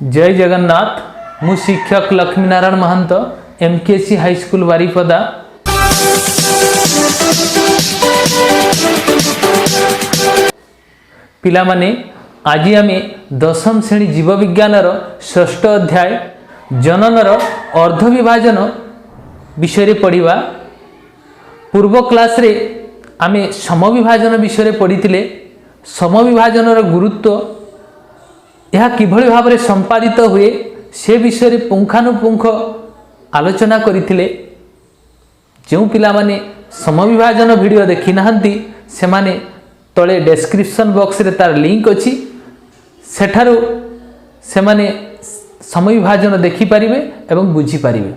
जय जगन्नाथ। मु शिक्षक लक्ष्मीनारायण महंत एमकेसी हाईस्कूल बारिपदा। पिला माने आज आम दशम श्रेणी जीव विज्ञान षष्ठ अध्याय जननर अर्ध विभाजन विषय पढ़ा। पूर्व क्लास रे आमे समविभाजन विषय पढ़ी। समविभाजनर गुरुत्व यह किभଳି भाव संपादित हुए से विषय पुंखानुपुंख आलोचना करथिले। जो पिला माने समविभाजन वीडियो देखि नाहंती से माने तले डिस्क्रिप्शन बॉक्स रे तार लिंक अछि, सेठारु से माने समविभाजन देखि पारिबे एवं बुझी पारिबे।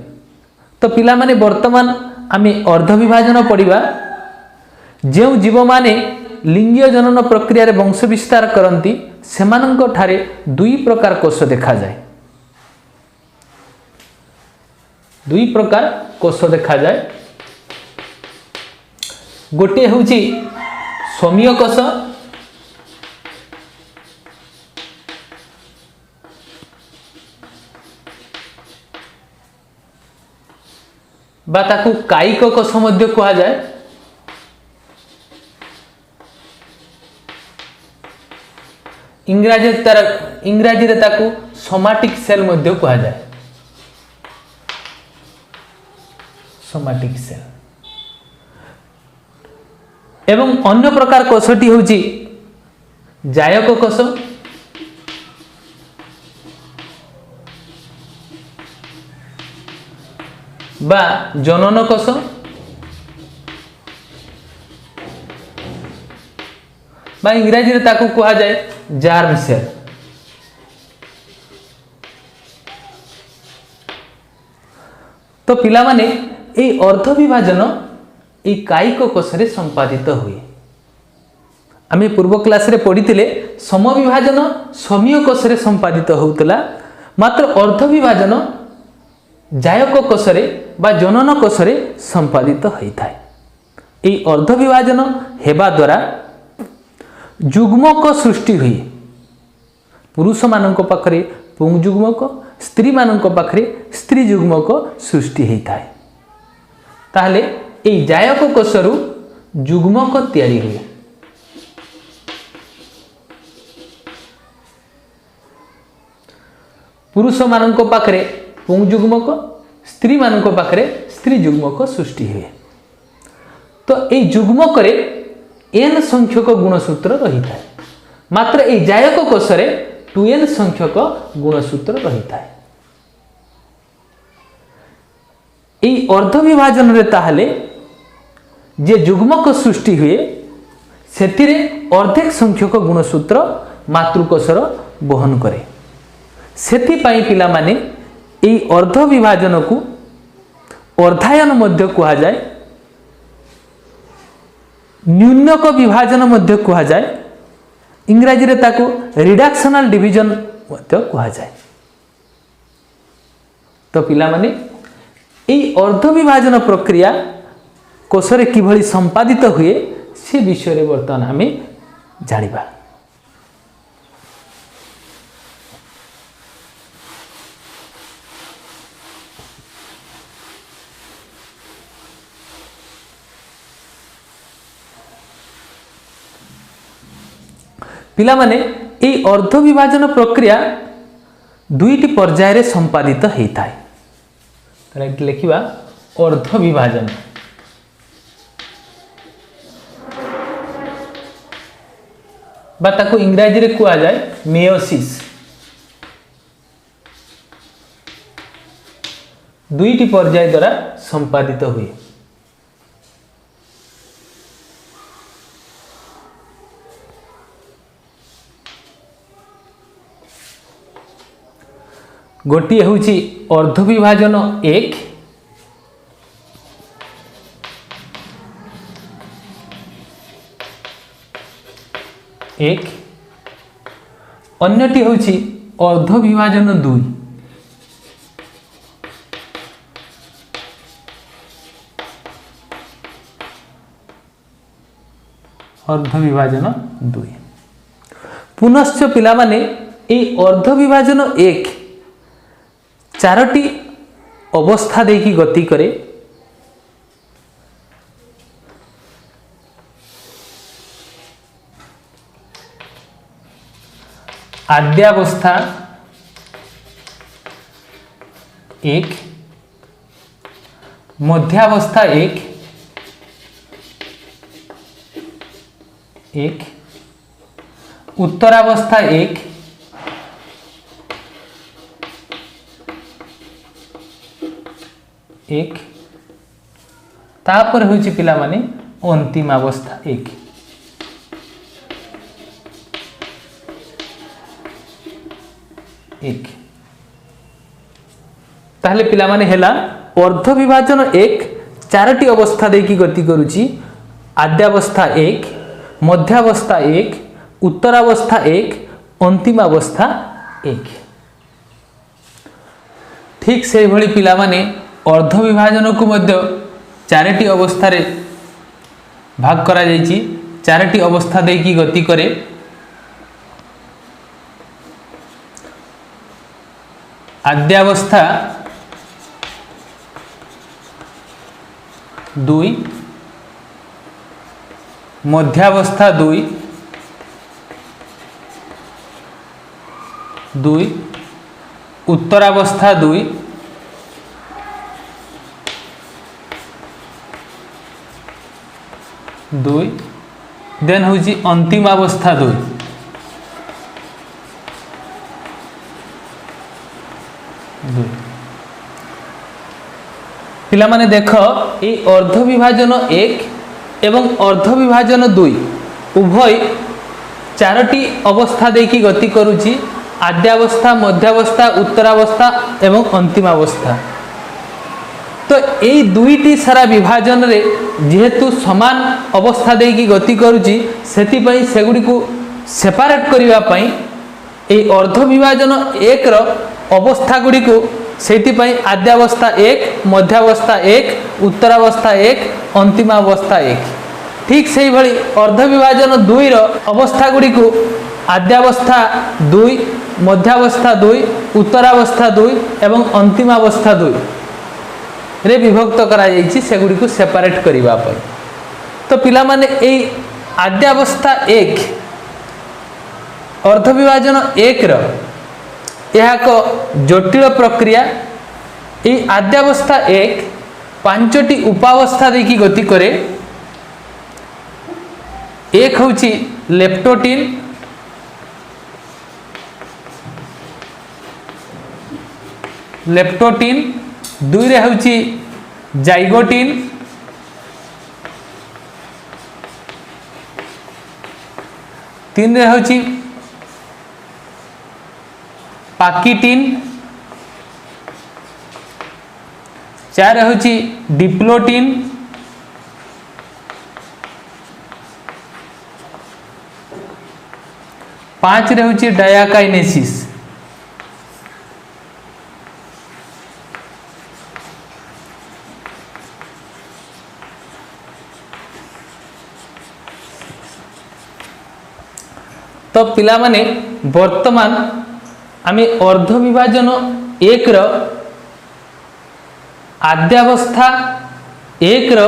तो पिला माने वर्तमान आमे अर्ध विभाजन पढ़िबा। जो जीव माने लिंगीय जनन प्रक्रिया रे वंश विस्तार करती सेमानंक ठारे दुई प्रकार कोष देखा जाए। दुई प्रकार कोष देखा जाए। गोटे होची सोमीय कोष, बा ताकू कायिक कोष मध्य कहा जाए। इंग्राजी रे ताकू सोमाटिक सेल मध्य कहा जाए। सोमाटिक सेल एवं अन्य प्रकार कोषटी होची जायक कोष बा जनन कोष बा इंग्राजी रे ताकू कहा जाए जार्म सेल। तो पिला माने ए अर्ध विभाजन ए कायिक कोष रे संपादित हुए। आमे पूर्व क्लास रे पढ़ीतिले समविभाजन सोमीय कोष रे संपादित होउतला, मात्र अर्ध विभाजन जायक कोष रे बा जनन कोष रे संपादित होइथाय। ए अर्ध विभाजन हेबा द्वारा युग्मक सृष्टि हुए। पुरुष मानक पाखरे पुंग युग्मक, स्त्री मानक पाखरे स्त्री युग्मक सृष्टि होता है। ताहले ए जायक कोषरु युग्मक तैयारी हुए। पुरुष मानक पाखरे पुंग युग्मक, स्त्री मानक पाखरे स्त्री युग्मक सृष्टि हुए। तो ए युग्मक रे n संख्यक गुणसूत्र रही है, मात्र ए जायक कोष रे 2n संख्यक गुणसूत्र रही है। ए अर्ध विभाजन रे ताहले जे युग्मक सृष्टि हुए सेतिरे अर्धेक संख्यक गुणसूत्र मातृकोषर वहन करे। सेति पई पिला माने ए अर्ध विभाजन को अर्धायन मध्य कहा जाए, न्यूनक विभाजन मध्य कहा जाए। इंग्राजी रे ताको रिडक्शनल डिवीजन मध्य कहा जाए। तो पिला माने ए अर्ध विभाजन प्रक्रिया कोष रे किभଳି संपादित हुए से विषय रे वर्तमान हमें जानिबा। पिला माने ए अर्ध विभाजन प्रक्रिया दुईटी पर्याय रे संपादित होता है। तो लिखिबा अर्ध विभाजन। बा ताको इंग्राजी रे कहा जाए मेयोसिस। दुईटी पर्याय द्वारा संपादित हुए। गोटी होची अर्ध विभाजन 1, अन्यटी होची अर्ध विभाजन 2। अर्ध विभाजन 2। पुनश्च पिला माने ये अर्ध विभाजन एक चारोटी अवस्था देखी गति करे। आद्यावस्था एक, मध्यावस्था एक, उत्तरावस्था एक, तापर होची पिला माने अंतिम अवस्था एक। ताहले पिला माने हेला अर्ध विभाजन एक चारोटी अवस्था देखी गति करुची। आद्यावस्था एक, मध्यावस्था एक, उत्तरावस्था एक, अंतिम अवस्था एक। ठीक से भली पिला माने अर्ध विभाजन को मध्य चारोटी अवस्था रे भाग करा जायछि। चारोटी अवस्था देखी गति करे। आद्यावस्था दुई, मध्यावस्था दुई, उत्तरावस्था दुई, देन होची अंतिम अवस्था दुई। पिला माने देख ये अर्ध विभाजन एक एवं अर्ध विभाजन दुई उभय चारोटी अवस्था देखी गति करुची। आद्यावस्था, मध्यावस्था, उत्तरावस्था एवं अंतिम अवस्था। तो यही दुईटी सारा विभाजन रे जेहेतु समान अवस्था देखी गति करुची सेतिपई सेगुडी को सेपारेट करिवा पई ए अर्ध विभाजन एक रो अवस्था गुडी को सेतिपई आद्यावस्था एक, मध्यावस्था एक, उत्तरावस्था एक, अंतिम अवस्था एक। ठीक से भली अर्ध विभाजन दुई रो अवस्था गुडी को आद्यावस्था दुई, मध्यावस्था दुई, उत्तरावस्था दुई एवं अंतिम अवस्था दुई रे विभक्त करा जायछि सेगुडी को सेपारेट करिवा पई। तो पिला माने एई आद्यावस्था एक अर्ध विभाजन एक रो यह एक जटिल प्रक्रिया। ये आद्यावस्था एक पांचटी उपावस्था देखी गति करे। एक होची लेप्टोटिन, दुई रे होची जाइगोटिन, तीन रे होची पाकिटिन, चार होची डिप्लोटिन, पांच रे होची डायाकाइनेसिस, तो पिला माने वर्तमान आमे अर्ध विभाजन एक रो आद्यावस्था एक रो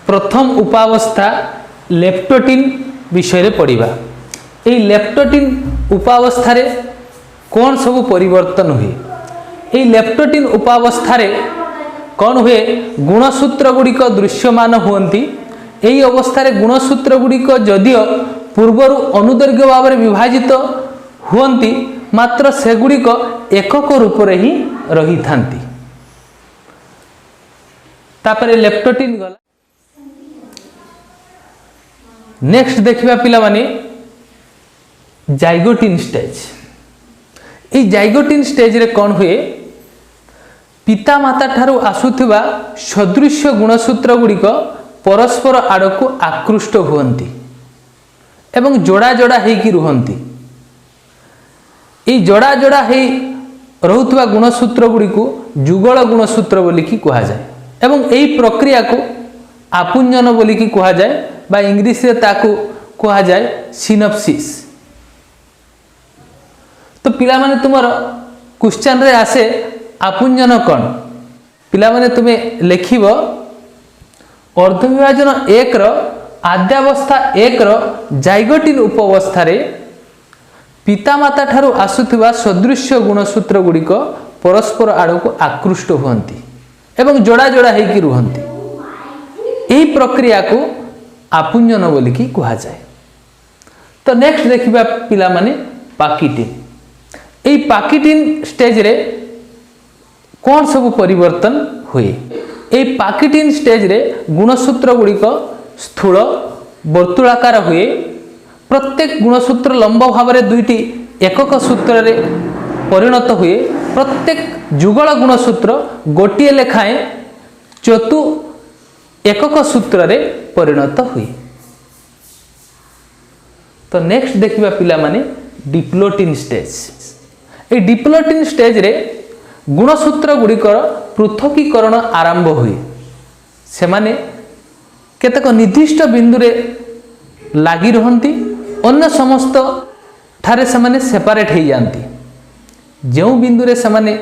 प्रथम उपावस्था लेप्टोटिन विषय रे पढ़िबा। ए लेप्टोटिन उपावस्था रे कौन सब परिवर्तन हुए? ए लेप्टोटिन उपावस्था रे कौन हुए? गुणसूत्र गुड़िक दृश्यमान हुअन्ति। एही अवस्था रे गुणसूत्र गुड़िक जदियो पूर्वर अनुदैर्घ्य भाव में विभाजित हुअन्ति मात्र सेगुड़िक एकक रूप रे ही रही थांती। तापरे लेप्टोटिन गला। नेक्स्ट देखिबा पिला माने जाइगोटिन स्टेज। ए जाइगोटिन स्टेज रे कौन हुए? पिता माता ठारू आसुथिबा सदृश्य गुणसूत्र गुड़िक परस्पर आड़क आकृष्ट हुअन्ति एवं जोड़ा जोड़ा हेकी रुहन्ति। ये जोड़ा जोड़ा हे रहुथुवा गुणसूत्र गुड़ी को जुगल गुणसूत्र बोली कि कहा जाए एवं यही प्रक्रिया को आपुंजन बोली कि कहा जाए बा इंग्लिश रे ताकू कहा जाए सिनॉप्सिस। तो पिला माने तुमर क्वेश्चन रे आसे आपुंजन कौन पिला माने तुम्हें लिखिब अर्ध विभाजन 1 रो आद्यावस्था 1 रो जाइगोटिन उपवस्था रे पितामाता ठारू आसुथिबा सदृश्य गुणसूत्र गुड़िक परस्पर आड़क आकृष्ट हुअन्ति एवं जोड़ा जोड़ा होइकी रुहन्ति। यही प्रक्रिया को आपुंजन बोलिकी कहा जाए। तो नेक्स्ट देखिबा पिला माने पाकिटिन। यही पाकिटिन स्टेज रे कौन सब परिवर्तन हुए? यही पाकिटिन स्टेज रे गुणसूत्र गुड़िक स्थूल वर्तुलाकार हुए। प्रत्येक गुणसूत्र लंब भाव में दुईटी एकक सूत्र रे परिणत हुए। प्रत्येक जुगल गुणसूत्र गोटिए लेखाएं चतु एकक सूत्र रे परिणत हुए। तो नेक्स्ट देखिबा पिला माने डिप्लोटिन स्टेज। ए डिप्लोटिन स्टेज रे गुणसूत्र गुड़िकर पृथकीकरण आरंभ हुए। से माने केतक निर्दिष्ट बिंदु रे लागी रहंती, अन्य समस्त ठारे से माने सेपरेट हो जाती। जो बिंदु रे से माने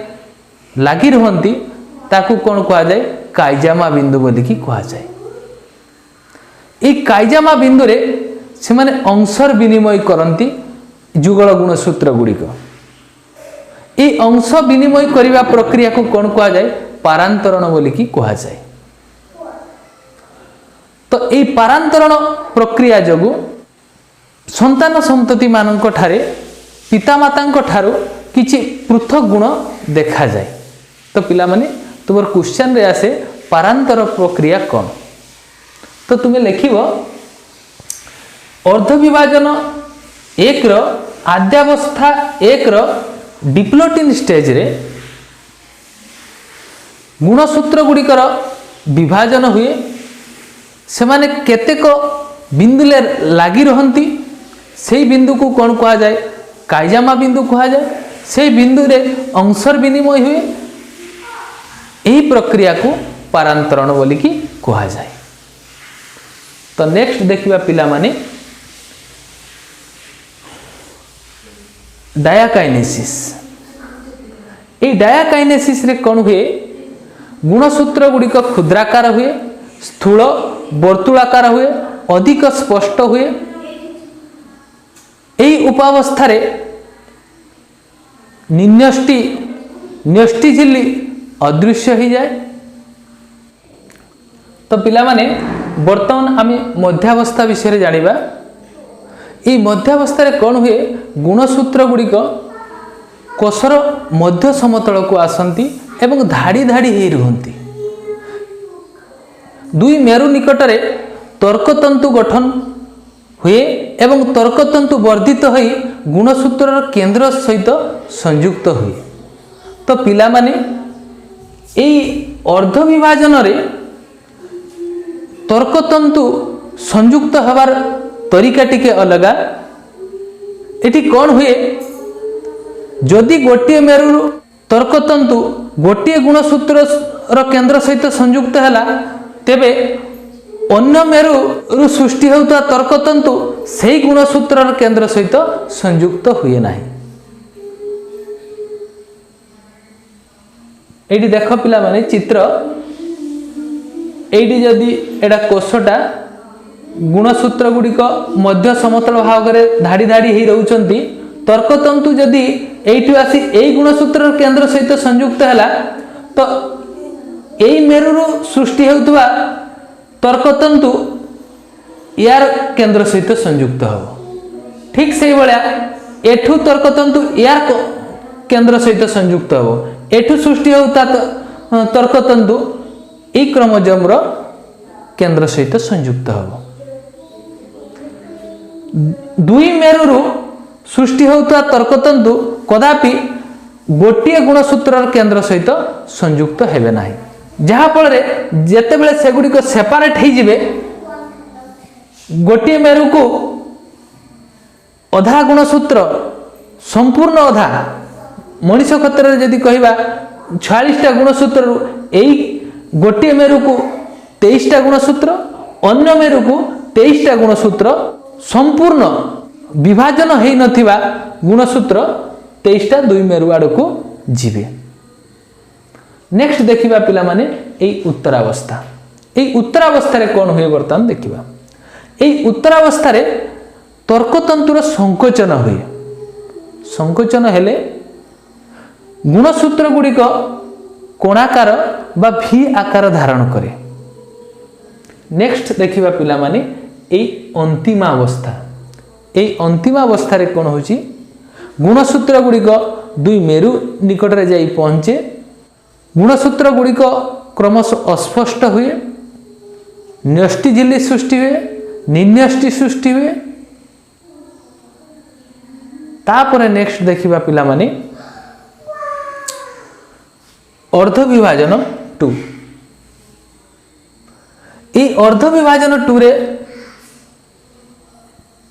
लागी रहंती ताकू कौन कहा जाए? काइजामा बिंदु बोलिकी कहा जाए। ये काइजामा बिंदु रे से माने अंशर विनिमय करती जुगल गुणसूत्र गुड़िक। ये अंश विनिमय करने प्रक्रिया को कौन कहा जाए? पारांतरण बोलिकी कहा जाए। तो ये पारांतरण प्रक्रिया जोगु संतान संतति मानक ठारे पितामाता ठारू किछि पृथक गुण देखा जाए। तो पिला माने तुम क्वेश्चन रे आसे पारांतर प्रक्रिया कौन? तो तुम्हें लिखिब अर्ध विभाजन 1 रो आद्यावस्था 1 रो डिप्लोटिन स्टेज रे गुणसूत्र गुड़िकर विभाजन हुए। से माने केतेक बिंदु ले लागी रहंती, से बिंदु को कौन कहा जाए? काइजामा बिंदु कहा जाए। से बिंदु रे अंशर विनिमय हुए। यही प्रक्रिया को पारांतरण बोलिकी कहा जाए। तो नेक्स्ट देखिबा पिला माने डायाकाइनेसिस। ये डायाकाइनेसिस रे कौन हुए? गुणसूत्र गुड़िक क्षुद्राकार हुए, स्थूल वर्तुलाकार हुए, अधिक स्पष्ट हुए। यही उपावस्था रे निन्यष्टि न्यष्टि झिल्ली अदृश्य हो जाए। तो पिला माने वर्तमान आम मध्यावस्था विषय जानिबा। ये मध्यावस्था रे कौन हुए? गुणसूत्र गुड़िक कोशर मध्य समतल को आसंती एवं धाड़ी धाड़ी ही रुहंती। दुई मेरु निकट रे तर्कतंतु गठन हुए एवं तर्कतंतु वर्धित होई गुणसूत्र केंद्र सहित संयुक्त हुए। तो पिला माने एई अर्ध विभाजन रे तर्कतंतु संयुक्त हबार तरीका टिके अलगा। एटी कौन हुए? जदि गोटे मेरु तर्कतंतु गोटे गुणसूत्र केंद्र सहित संयुक्त हैला, तेबे अन्य मेरु रु सृष्टि होता तर्कतंतु से गुणसूत्र केंद्र सहित संयुक्त हुए नाही। एटी देख पिला माने चित्र। एटी जदि एडा कोषटा गुणसूत्र गुड़िक मध्य समतल भाग में धाड़ी धाड़ी ही रहउचंती, तर्कतंतु जदि एइठु आसी एई गुणसूत्र केंद्र सहित संयुक्त हैला, तो एई मेरु सृष्टि होउतबा तर्कतंतु यार केंद्र सहित संयुक्त हो। ठीक से भाया एठु तर्कतंतु यार केंद्र सहित संयुक्त हो। एठु सृष्टि होता तर्कतंतु ए क्रोमोजोम रो केंद्र सहित संयुक्त हो। दुई मेरु सृष्टि होता तर्कतंतु कदापि गोटे गुणसूत्र केंद्र सहित संयुक्त हेबे नाही। जहा फल जेते बेले से गुडी को सेपरेट हो जिवे, गोटे मेरु को अधा गुणसूत्र संपूर्ण अधा मनीष क्षेत्र में जदि कहवा 46टा गुणसूत्र एई गोटे मेरु को 23टा गुणसूत्र, अन्य मेरु को 23टा गुणसूत्र, संपूर्ण विभाजन हो नथिबा गुणसूत्र 23टा दुई मेरु आड़ को जीवे। नेक्स्ट देखिबा पिला माने एई उत्तरावस्था। एई उत्तरावस्था रे कोन हुए बर्तमान देखिबा। एई उत्तरावस्था रे तर्कतंतुर संकोचन हुए। संकोचन हेले गुणसूत्र गुड़िक कोणाकार बा भी आकार धारण करे। नेक्स्ट देखिबा पिला माने एई अंतिम अवस्था। एई अंतिम अवस्था रे कोन होची गुणसूत्र गुड़िक दुई मेरु निकट रे जाई पहुंचे। गुणसूत्र गुड़िक क्रमश अस्पष्ट हुए, न्यष्टि झिल्ली सृष्टि हुए, निन्यष्टि सृष्टि हुए। तापरे नेक्स्ट देखिबा पिला माने अर्ध विभाजन 2। ए अर्ध विभाजन 2 रे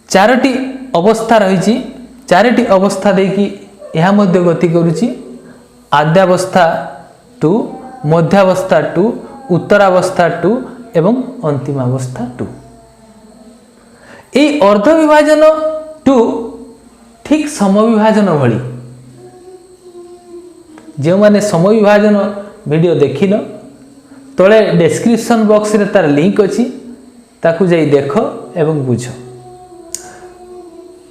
चारोटी अवस्था रही। चारोटी अवस्था देखि यह मध्य गति करुची। आद्यावस्था 2, मध्यावस्था 2, उत्तरावस्था 2 एवं अंतिम अवस्था 2। ए अर्ध विभाजन 2 ठीक समविभाजन भली। जो माने समविभाजन वीडियो देखिन तले डिस्क्रिप्शन बॉक्स रे तार लिंक अछि, ताकू जाई देखो एवं बुझो।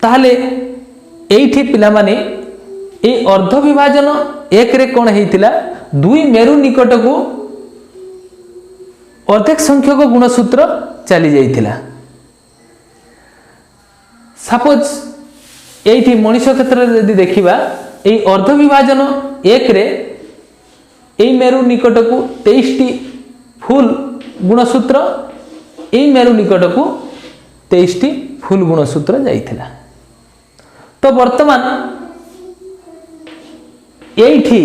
ताहले एठी पिला माने ए अर्ध विभाजन 1 रे कोन हेतिला दुई मेरु निकट को अर्धेक संख्यक गुणसूत्र चली जाइथिला। सपोज एठी मनुष्य क्षेत्र रे यदि देखिबा ए अर्ध विभाजन 1 रे ए मेरु निकट को 23टी फुल गुणसूत्र, ए मेरु निकट को 23टी फुल गुणसूत्र जाइथिला। तो वर्तमान एठी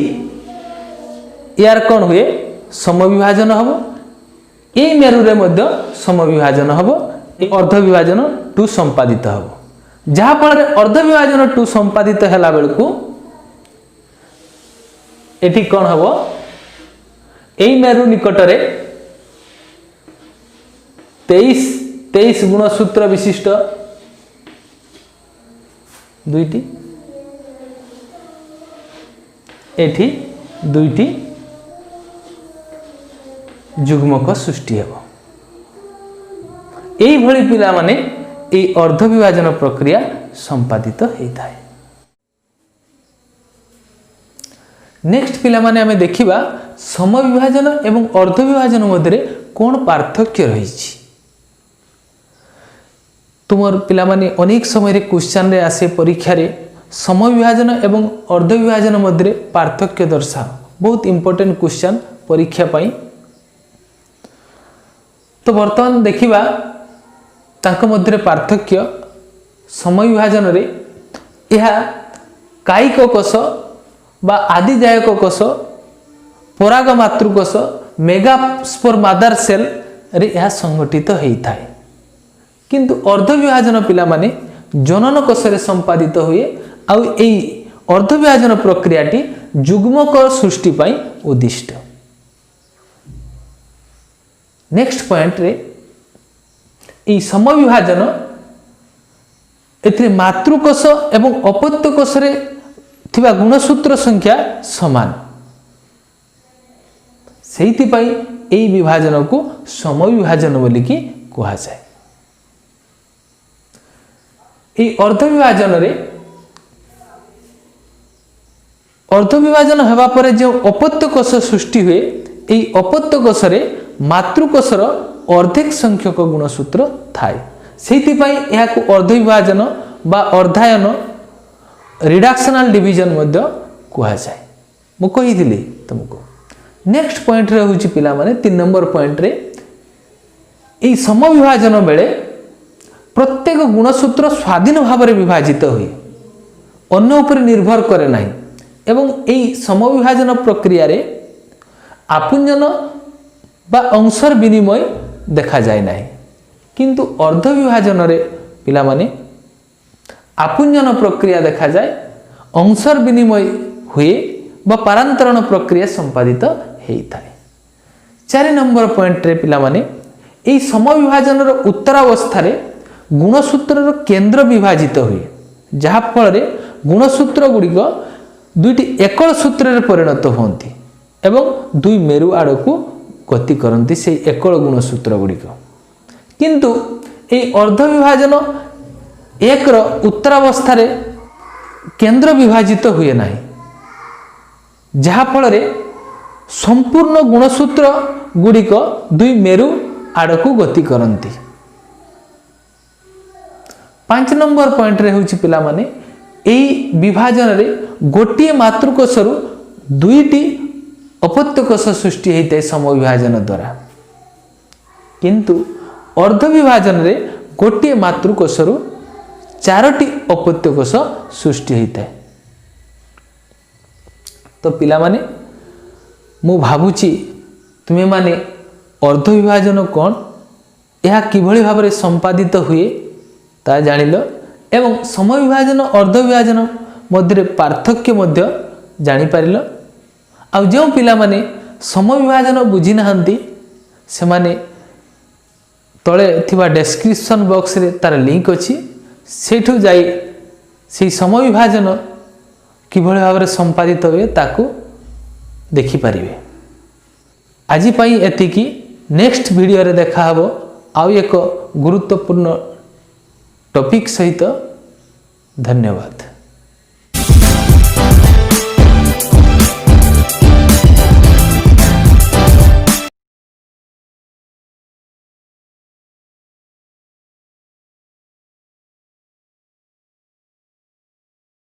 यार कौन हुए समविभाजन हम। ए मेरु रे मध्य समविभाजन हम। अर्ध विभाजन 2 संपादित हम। जहाँ फल अर्ध विभाजन 2 संपादित हैला बेलकु एठी कौन हम ए मेरु निकट रे 23 गुणसूत्र विशिष्ट दुईटी, एठी दुईटी जुग्मक सृष्टि हेब। एई भली पिला माने ए अर्ध विभाजन प्रक्रिया संपादित होता है। नेक्स्ट पिला माने हमें देखिबा समविभाजन एवं अर्ध विभाजन मध्य कौन पार्थक्य रही। तुमर पिला माने अनेक समय रे क्वेश्चन रे आसे परीक्षा रे समविभाजन एवं अर्ध विभाजन मध्य पार्थक्य दर्शा। बहुत इंपोर्टेंट क्वेश्चन परीक्षा पाई। तो वर्तमान देखिबा तांको मध्य पार्थक्य। समविभाजन रे यह कायिक कोश बा आदिजायक कोश, पराग मातृकोश, मेगास्पोर मादार सेल रे यह संगठित होता है। किंतु अर्ध विभाजन पिला माने जनन कोश रे संपादित हुए। आउ एई अर्ध विभाजन प्रक्रियाटी जुग्मक सृष्टि पाई उद्दिष्ट। नेक्स्ट पॉइंट रे एई समविभाजन एथिरे मातृकोश एवं अपत्य कोश रे थिबा गुणसूत्र संख्या समान। सेहिति पाई एई विभाजन को समविभाजन बोली की कहा जाए। एई अर्ध विभाजन रे अर्ध विभाजन हेबा परे जो अपत्य कोश सृष्टि हुए, एई अपत्य कोश रे मातृकोशर अर्धेक संख्यक गुणसूत्र थाए। सेहिति पाई एहाकु अर्ध विभाजन बा अर्धायन रिडक्शनल डिवीजन मध्य कहा जाए। मु कहिदिली तुमको। नेक्स्ट पॉइंट रे होची पिला माने 3 नंबर पॉइंट रे एई समविभाजन बेले प्रत्येक गुणसूत्र स्वाधीन भाव में विभाजित हुए, अन्य उपर निर्भर करे नहीं। एवं एई समविभाजन प्रक्रिया रे आपुंजन बा अंशर विनिमय देखा जाए नहीं। किंतु अर्ध विभाजन रे पिला माने आपुंजन प्रक्रिया देखा जाए, अंशर विनिमय हुए बा पारांतरण प्रक्रिया संपादित होता है। 4 नंबर पॉइंट रे पिला माने एई समविभाजन उत्तरावस्था रे गुणसूत्र केंद्र विभाजित हुए, जहाँ फल गुणसूत्र गुड़िक दुईटी एकल सूत्र परिणत होती एवं दुई मेरु आड़ को गति करती से एकल गुणसूत्र गुड़िक किंतु ये अर्ध विभाजन एक उत्तरावस्था केंद्र विभाजित हुए ना जहाँफल संपूर्ण गुणसूत्र गुड़िक दुई मेरु आड़ को गति करती। 5 नंबर पॉइंट रे होची पिला माने एई विभाजन रे गोटिए मातृकोशरु दुईटी अपत्यकोश सृष्टि होता है सम विभाजन द्वारा किंतु अर्ध विभाजन रे गोटिए मातृकोशरु 4टी अपत्यकोश सृष्टि होता है। तो पिला माने मु भाबुची तुमे माने अर्ध विभाजन कौन यह किभली भाव में संपादित हुए ता जानिल एवं सम विभाजन अर्ध विभाजन मध्य पार्थक्य मध्य जानि पारिल। आ जो पिला माने सम विभाजन बुझी नाहंती से माने तले थिबा डिस्क्रिप्शन बॉक्स रे तार लिंक अछि सेठु जाई से सम विभाजन किभली भाव में संपादित हुए ताकू देखि पारिबे। आजि पई एतिकी नेक्स्ट वीडियो रे देखा हबो आउ एक गुरुत्वपूर्ण टॉपिक सहित। धन्यवाद।